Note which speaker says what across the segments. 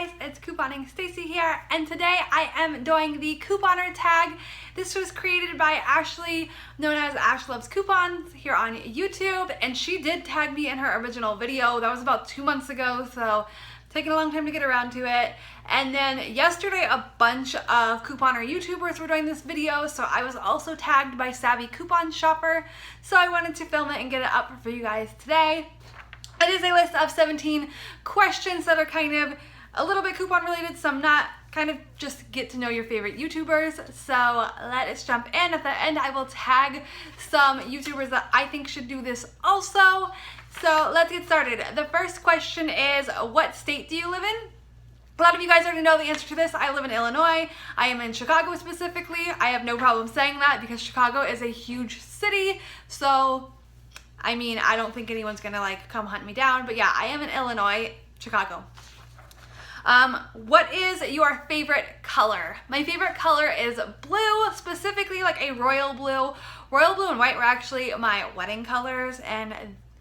Speaker 1: guys, it's Couponing Stacy here, and today I am doing the couponer tag. This was created by Ashley, known as Ash Loves Coupons, here on YouTube, and she did tag me in her original video. That was about 2 months ago, so taking a long time to get around to it. And then yesterday, a bunch of couponer YouTubers were doing this video, so I was also tagged by Savvy Coupon Shopper, so I wanted to film it and get it up for you guys today. It is a list of 17 questions that are kind of a little bit coupon related, some not, kind of just get to know your favorite YouTubers. So let's jump in. At the end, I will tag some YouTubers that I think should do this also. So let's get started. The first question is, what state do you live in? A lot of you guys already know the answer to this. I live in Illinois. I am in Chicago specifically. I have no problem saying that because Chicago is a huge city. So I mean, I don't think anyone's gonna like come hunt me down, but yeah, I am in Illinois, Chicago. What is your favorite color? My favorite color is blue, specifically like a royal blue. Royal blue and white were actually my wedding colors, and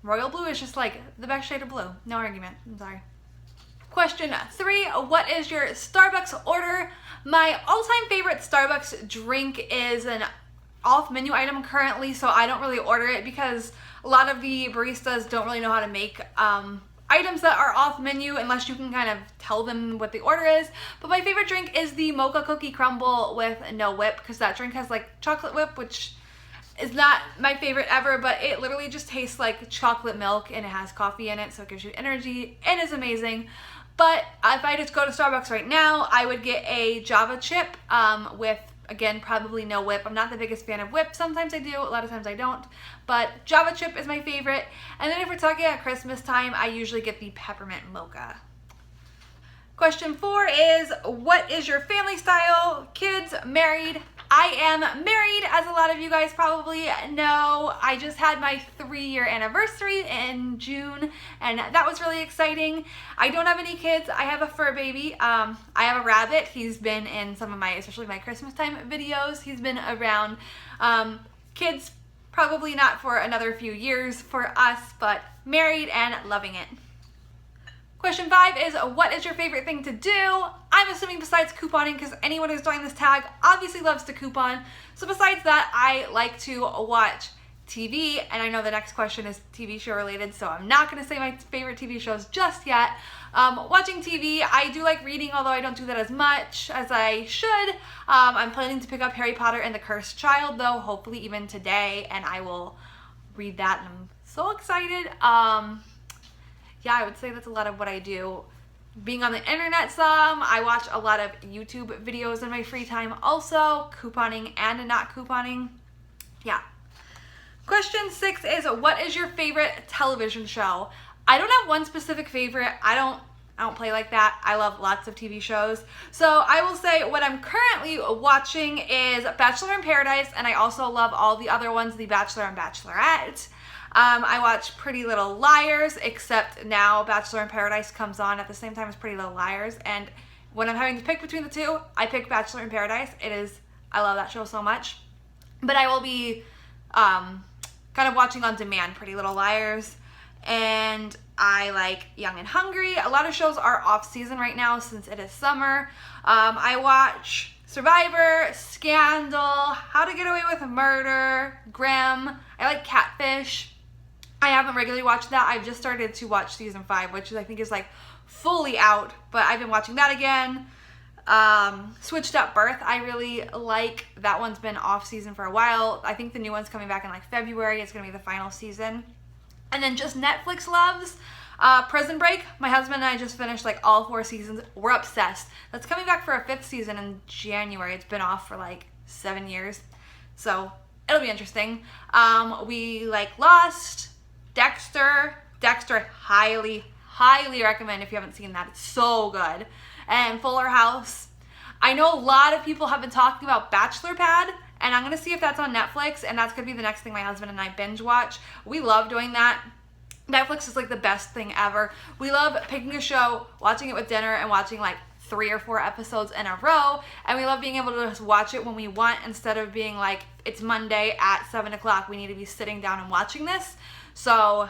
Speaker 1: royal blue is just like the best shade of blue. No argument, I'm sorry. Question 3, what is your Starbucks order? My all-time favorite Starbucks drink is an off-menu item currently, so I don't really order it because a lot of the baristas don't really know how to make items that are off menu unless you can kind of tell them what the order is. But my favorite drink is the mocha cookie crumble with no whip, because that drink has like chocolate whip, which is not my favorite ever, but it literally just tastes like chocolate milk and it has coffee in it, so it gives you energy and is amazing. But if I just go to Starbucks right now, I would get a Java chip with, again, probably no whip. I'm not the biggest fan of whip. Sometimes I do, a lot of times I don't. But Java chip is my favorite. And then if we're talking at Christmas time, I usually get the peppermint mocha. Question 4 is, what is your family style? Kids, married? I am married, as a lot of you guys probably know. I just had my 3-year anniversary in June, and that was really exciting. I don't have any kids. I have a fur baby. I have a rabbit. He's been in some of my, especially my Christmas time videos. He's been around. Kids, probably not for another few years for us, but married and loving it. Question 5 is, what is your favorite thing to do? I'm assuming besides couponing, because anyone who's doing this tag obviously loves to coupon. So besides that, I like to watch TV, and I know the next question is TV show related, so I'm not going to say my favorite TV shows just yet. Watching TV, I do like reading, although I don't do that as much as I should. I'm planning to pick up Harry Potter and the Cursed Child, though, hopefully even today, and I will read that, and I'm so excited. Yeah, I would say that's a lot of what I do. Being on the internet some, I watch a lot of YouTube videos in my free time also, couponing and not couponing. Yeah. Question 6 is, what is your favorite television show? I don't have one specific favorite. I don't play like that. I love lots of TV shows. So I will say what I'm currently watching is Bachelor in Paradise, and I also love all the other ones, The Bachelor and Bachelorette. I watch Pretty Little Liars, except now Bachelor in Paradise comes on at the same time as Pretty Little Liars, and when I'm having to pick between the two, I pick Bachelor in Paradise. I love that show so much. But I will be kind of watching on demand Pretty Little Liars, and I like Young and Hungry. A lot of shows are off season right now since it is summer. I watch Survivor, Scandal, How to Get Away with Murder, Grimm. I like Catfish. I haven't regularly watched that. I've just started to watch season 5, which I think is like fully out, but I've been watching that again. Switched Up Birth, I really like. That one's been off season for a while. I think the new one's coming back in like February. It's gonna be the final season. And then just Netflix loves. Prison Break. My husband and I just finished like all 4 seasons. We're obsessed. That's coming back for a 5th season in January. It's been off for like 7 years. So it'll be interesting. We like Lost, Dexter. Dexter, highly recommend if you haven't seen that. It's so good. And Fuller House. I know a lot of people have been talking about Bachelor Pad, and I'm going to see if that's on Netflix, and that's going to be the next thing my husband and I binge watch. We love doing that. Netflix is like the best thing ever. We love picking a show, watching it with dinner, and watching like 3 or 4 episodes in a row, and we love being able to just watch it when we want instead of being like, it's Monday at 7 o'clock, we need to be sitting down and watching this. So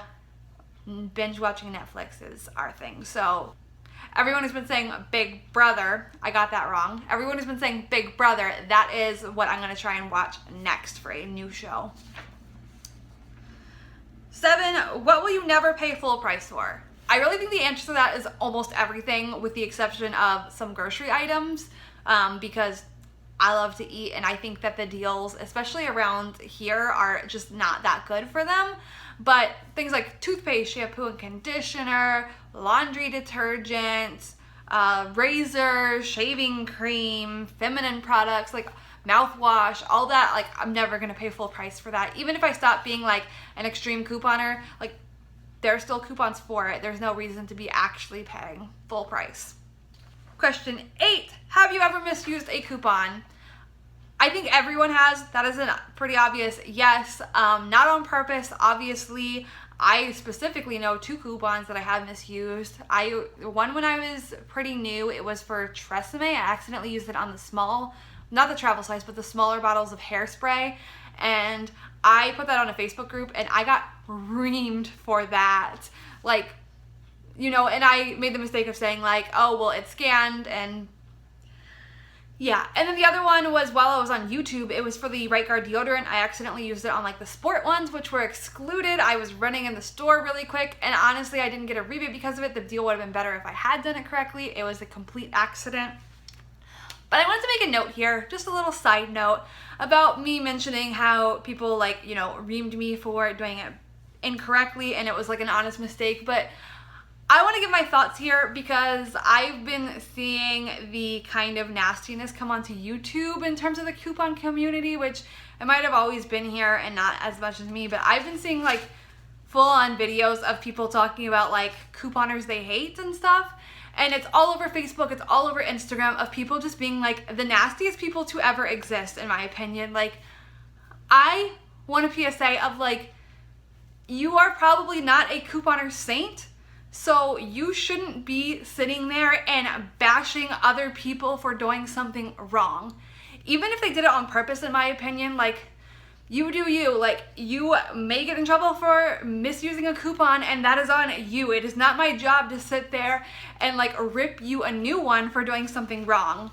Speaker 1: binge watching Netflix is our thing. So Everyone has been saying Big Brother. I got that wrong. Everyone has been saying Big Brother. That is what I'm going to try and watch next for a new show. 7, what will you never pay full price for? I really think the answer to that is almost everything, with the exception of some grocery items, because I love to eat, and I think that the deals, especially around here, are just not that good for them. But things like toothpaste, shampoo and conditioner, laundry detergent, razors, shaving cream, feminine products, like mouthwash, all that, like I'm never gonna pay full price for that. Even if I stop being like an extreme couponer, like there are still coupons for it. There's no reason to be actually paying full price. Question 8, have you ever misused a coupon? I think everyone has. That is a pretty obvious yes. Not on purpose, obviously. I specifically know 2 coupons that I have misused. One when I was pretty new, it was for Tresemme. I accidentally used it on the small, not the travel size, but the smaller bottles of hairspray. And I put that on a Facebook group and I got reamed for that. Like, you know, and I made the mistake of saying like, oh, well, it's scanned, and yeah. And then the other one was while I was on YouTube. It was for the Right Guard deodorant. I accidentally used it on like the sport ones, which were excluded. I was running in the store really quick, and honestly, I didn't get a rebate because of it. The deal would have been better if I had done it correctly. It was a complete accident. But I wanted to make a note here, just a little side note, about me mentioning how people like, you know, reamed me for doing it incorrectly, and it was like an honest mistake. But I want to give my thoughts here because I've been seeing the kind of nastiness come onto YouTube in terms of the coupon community, which it might have always been here and not as much as me, but I've been seeing like full-on videos of people talking about like couponers they hate and stuff. And it's all over Facebook, it's all over Instagram, of people just being like the nastiest people to ever exist, in my opinion. Like, I want a PSA of like, you are probably not a couponer saint, so you shouldn't be sitting there and bashing other people for doing something wrong. Even if they did it on purpose, in my opinion, like, you do you. Like, you may get in trouble for misusing a coupon, and that is on you. It is not my job to sit there and like rip you a new one for doing something wrong.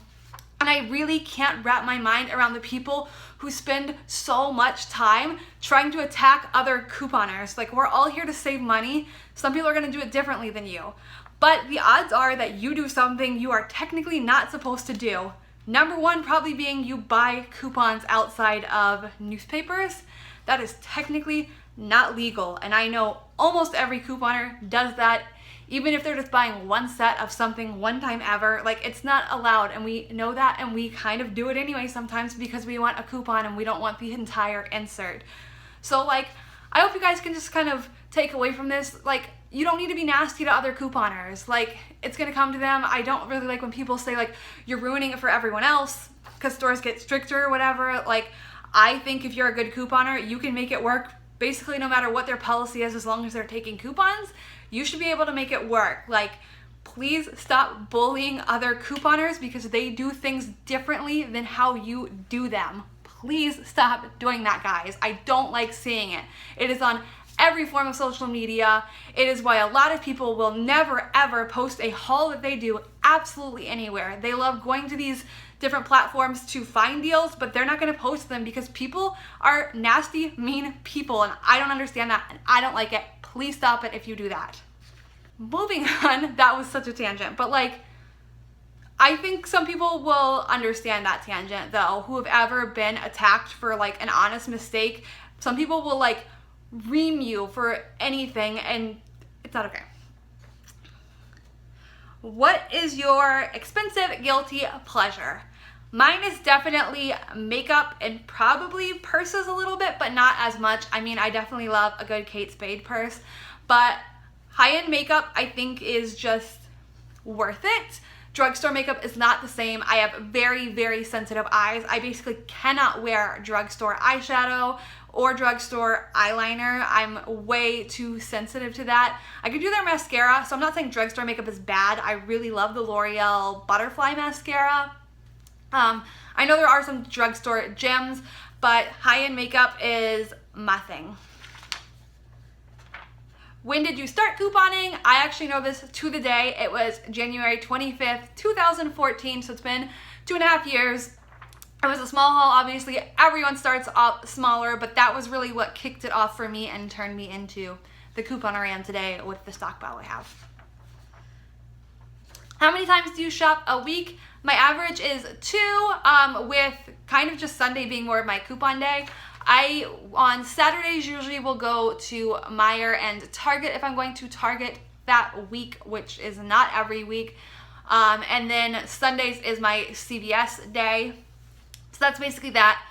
Speaker 1: And I really can't wrap my mind around the people who spend so much time trying to attack other couponers. Like, we're all here to save money. Some people are gonna do it differently than you. But the odds are that you do something you are technically not supposed to do. Number one probably being you buy coupons outside of newspapers. That is technically not legal, and I know almost every couponer does that, even if they're just buying one set of something one time ever. Like, it's not allowed, and we know that, and we kind of do it anyway sometimes because we want a coupon and we don't want the entire insert. So like, I hope you guys can just kind of take away from this, like, you don't need to be nasty to other couponers. Like, it's gonna come to them. I don't really like when people say like, you're ruining it for everyone else because stores get stricter or whatever. Like, I think if you're a good couponer, you can make it work basically no matter what their policy is, as long as they're taking coupons. You should be able to make it work. Like, please stop bullying other couponers because they do things differently than how you do them. Please stop doing that, guys. I don't like seeing it. It is on every form of social media. It is why a lot of people will never ever post a haul that they do absolutely anywhere. They love going to these different platforms to find deals, but they're not going to post them because people are nasty, mean people, and I don't understand that, and I don't like it. Please stop it if you do that. Moving on, that was such a tangent, but like, I think some people will understand that tangent though, who have ever been attacked for like an honest mistake. Some people will like ream you for anything, and it's not okay. What is your expensive guilty pleasure? Mine is definitely makeup and probably purses a little bit, but not as much. I mean, I definitely love a good Kate Spade purse, but high-end makeup I think is just worth it. Drugstore makeup is not the same. I have very, very sensitive eyes. I basically cannot wear drugstore eyeshadow or drugstore eyeliner. I'm way too sensitive to that. I could do their mascara, so I'm not saying drugstore makeup is bad. I really love the L'Oreal Butterfly Mascara. I know there are some drugstore gems, but high-end makeup is my thing. When did you start couponing? I actually know this to the day. It was January 25th, 2014, so it's been 2.5 years. It was a small haul, obviously. Everyone starts off smaller, but that was really what kicked it off for me and turned me into the couponer I am today with the stockpile I have. How many times do you shop a week? My average is 2, with kind of just Sunday being more of my coupon day. I, on Saturdays, usually will go to Meijer and Target if I'm going to Target that week, which is not every week. And then Sundays is my CVS day. So that's basically that.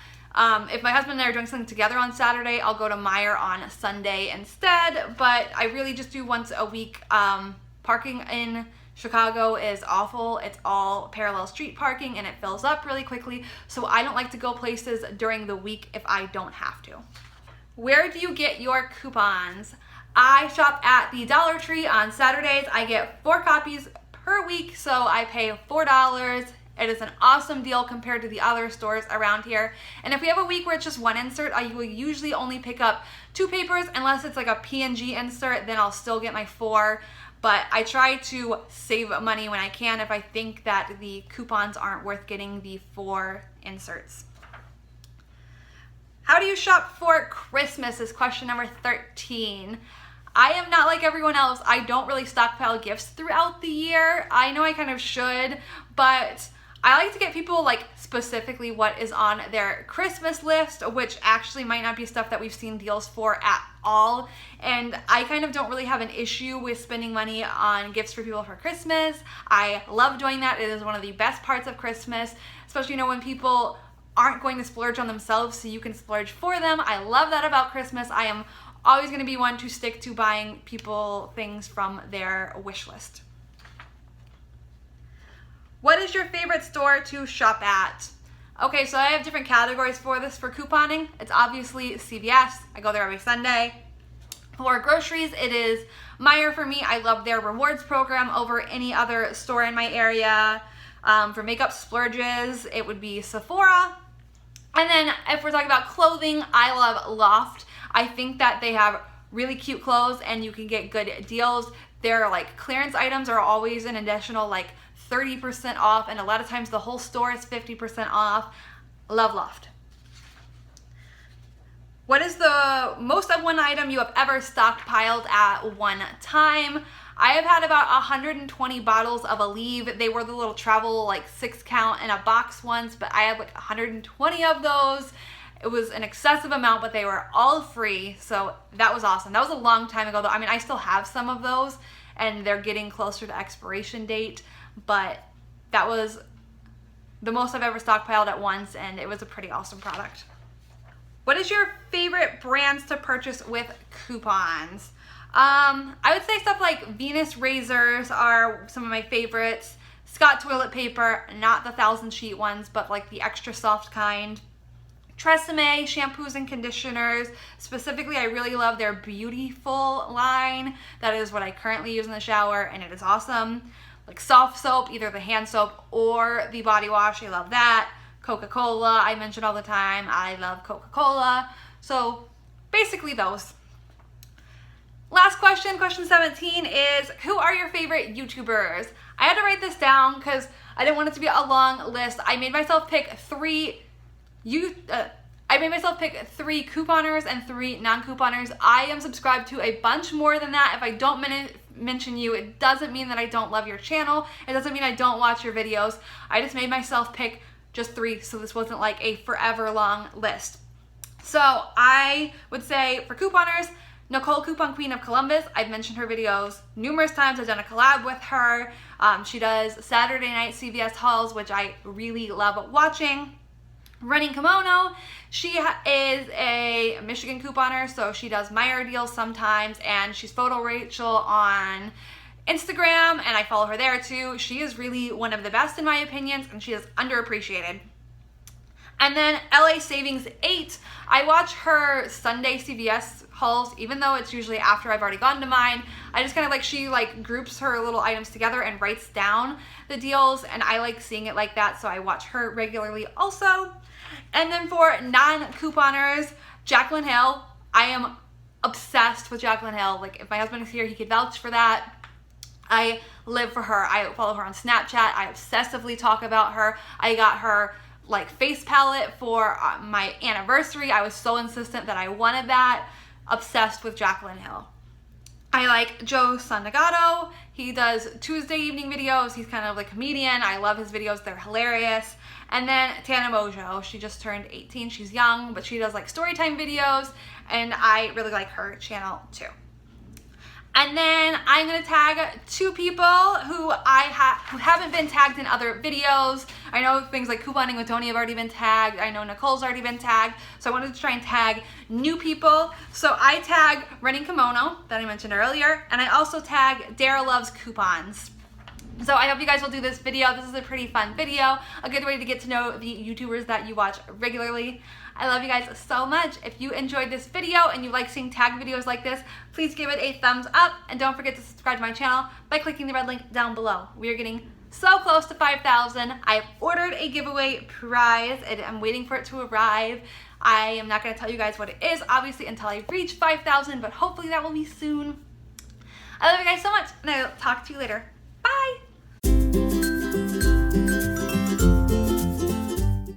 Speaker 1: If my husband and I are doing something together on Saturday, I'll go to Meijer on Sunday instead. But I really just do once a week. Parking in Chicago is awful. It's all parallel street parking and it fills up really quickly. So I don't like to go places during the week if I don't have to. Where do you get your coupons? I shop at the Dollar Tree on Saturdays. I get 4 copies per week, so I pay $4. It is an awesome deal compared to the other stores around here. And if we have a week where it's just 1 insert, I will usually only pick up 2 papers unless it's like a P&G insert, then I'll still get my 4. But I try to save money when I can if I think that the coupons aren't worth getting the 4 inserts. How do you shop for Christmas is question number 13. I am not like everyone else. I don't really stockpile gifts throughout the year. I know I kind of should, but I like to get people like specifically what is on their Christmas list, which actually might not be stuff that we've seen deals for at all. And I kind of don't really have an issue with spending money on gifts for people for Christmas. I love doing that. It is one of the best parts of Christmas, especially, when people aren't going to splurge on themselves so you can splurge for them. I love that about Christmas. I am always going to be one to stick to buying people things from their wish list. What is your favorite store to shop at? Okay, so I have different categories for this for couponing. It's obviously CVS. I go there every Sunday. For groceries, it is Meijer for me. I love their rewards program over any other store in my area. For makeup splurges, it would be Sephora. And then if we're talking about clothing, I love Loft. I think that they have really cute clothes and you can get good deals. Their like clearance items are always an additional like 30% off, and a lot of times the whole store is 50% off. Love Loft. What is the most of one item you have ever stockpiled at one time? I have had about 120 bottles of Aleve. They were the little travel like 6 count in a box ones, but I have like 120 of those. It was an excessive amount, but they were all free, so that was awesome. That was a long time ago though. I mean, I still have some of those and they're getting closer to expiration date, but that was the most I've ever stockpiled at once, and it was a pretty awesome product. What is your favorite brands to purchase with coupons? I would say stuff like Venus razors are some of my favorites. Scott toilet paper, not the 1,000 sheet ones, but like the extra soft kind. Tresemme shampoos and conditioners. Specifically, I really love their Beautiful line. That is what I currently use in the shower, and it is awesome. Like soft soap, either the hand soap or the body wash. I love that. Coca-Cola, I mention all the time. I love Coca-Cola. So basically those. Last question, question 17 is, who are your favorite YouTubers? I had to write this down because I didn't want it to be a long list. I made myself pick 3 couponers and 3 non-couponers. I am subscribed to a bunch more than that. If I don't mention you, it doesn't mean that I don't love your channel. It doesn't mean I don't watch your videos. I just made myself pick just 3, so this wasn't like a forever long list. So I would say for couponers, Nicole, Coupon Queen of Columbus. I've mentioned her videos numerous times. I've done a collab with her. She does Saturday night CVS hauls, which I really love watching. Running Kimono, she is a Michigan couponer, so she does Meijer deals sometimes, and she's Photo Rachel on Instagram, and I follow her there too. She is really one of the best in my opinions, and she is underappreciated. And then LA Savings 8, I watch her Sunday CVS hauls, even though it's usually after I've already gone to mine. I just kind of like, she like groups her little items together and writes down the deals, and I like seeing it like that, so I watch her regularly also. And then for non-couponers, Jaclyn Hill, I am obsessed with Jaclyn Hill. Like, if my husband is here, he could vouch for that. I live for her. I follow her on Snapchat. I obsessively talk about her. I got her like face palette for my anniversary. I was so insistent that I wanted that. Obsessed with Jaclyn Hill. I like Joe Santagato. He does Tuesday evening videos. He's kind of like a comedian. I love his videos. They're hilarious. And then Tana Mongeau. She just turned 18. She's young, but she does like storytime videos, and I really like her channel too. And then I'm gonna tag 2 people who who haven't been tagged in other videos. I know things like couponing with Tony have already been tagged. I know Nicole's already been tagged. So I wanted to try and tag new people. So I tag Running Kimono that I mentioned earlier, and I also tag Dara Loves Coupons. So I hope you guys will do this video. This is a pretty fun video, a good way to get to know the YouTubers that you watch regularly. I love you guys so much. If you enjoyed this video and you like seeing tag videos like this, please give it a thumbs up, and don't forget to subscribe to my channel by clicking the red link down below. We are getting so close to 5,000. I've ordered a giveaway prize and I'm waiting for it to arrive. I am not going to tell you guys what it is, obviously, until I reach 5,000, but hopefully that will be soon. I love you guys so much, and I'll talk to you later. Bye!